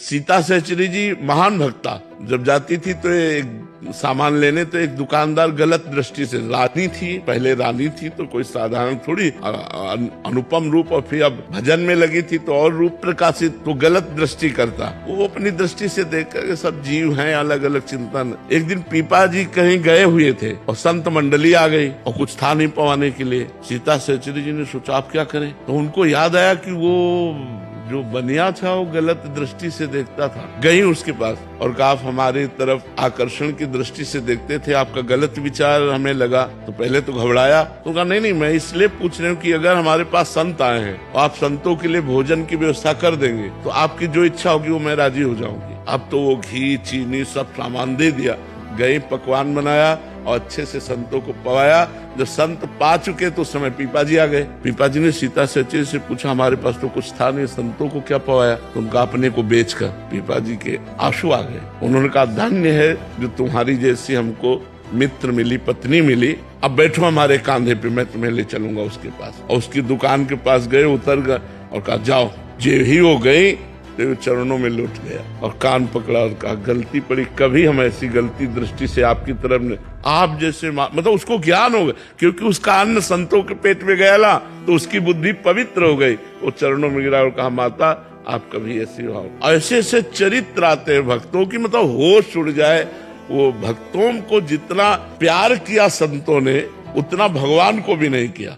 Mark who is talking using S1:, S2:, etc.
S1: सीता सहचरी जी महान भक्ता, जब जाती थी तो एक सामान लेने तो एक दुकानदार गलत दृष्टि से, रानी थी, पहले रानी थी तो कोई साधारण थोड़ी, अनुपम रूप, और फिर अब भजन में लगी थी तो और रूप प्रकाशित, तो गलत दृष्टि करता। वो अपनी दृष्टि से देख कर सब जीव हैं, अलग अलग चिंतन। एक दिन पीपा जी कहीं गए हुए थे और संत मंडली आ गई और कुछ था नहीं पवाने के लिए। सीता सहचरी जी ने सोचा आप क्या करें, तो उनको याद आया कि वो जो बनिया था वो गलत दृष्टि से देखता था। गई उसके पास और कहा आप हमारी तरफ आकर्षण की दृष्टि से देखते थे, आपका गलत विचार हमें लगा। तो पहले तो घबराया, तो कहा नहीं मैं इसलिए पूछ रही हूँ कि अगर हमारे पास संत आए हैं और आप संतों के लिए भोजन की व्यवस्था कर देंगे तो आपकी जो इच्छा होगी वो मैं राजी हो जाऊंगी। अब तो वो घी चीनी सब सामान दे दिया, गई पकवान बनाया और अच्छे से संतों को पवाया। जब संत पा चुके तो उस समय पीपा जी आ गए। पीपा जी ने सीता सहचरी से पूछा हमारे पास तो कुछ था नहीं, संतों को क्या पवाया? तो उनका अपने को बेचकर पीपा जी के आंसू आ गए। उन्होंने कहा धन्य है जो तुम्हारी जैसी हमको मित्र मिली, पत्नी मिली। अब बैठो हमारे कांधे पे, मैं तुम्हें ले चलूंगा उसके पास। और उसकी दुकान के पास गए, उतर गए और कहा जाओ। जे ही हो गई तो चरणों में लुट गया और कान पकड़ा और कहा गलती पड़ी, कभी हम ऐसी गलती दृष्टि से आपकी तरफ ने, आप जैसे मतलब उसको ज्ञान हो गया क्योंकि उसका अन्न संतों के पेट में गया ना, तो उसकी बुद्धि पवित्र हो गई। वो चरणों में गिरा और कहा माता आप कभी ऐसी हो। ऐसे ऐसे चरित्र आते हैं भक्तों की, मतलब होश उड़ जाए। वो भक्तों को जितना प्यार किया संतों ने उतना भगवान को भी नहीं किया।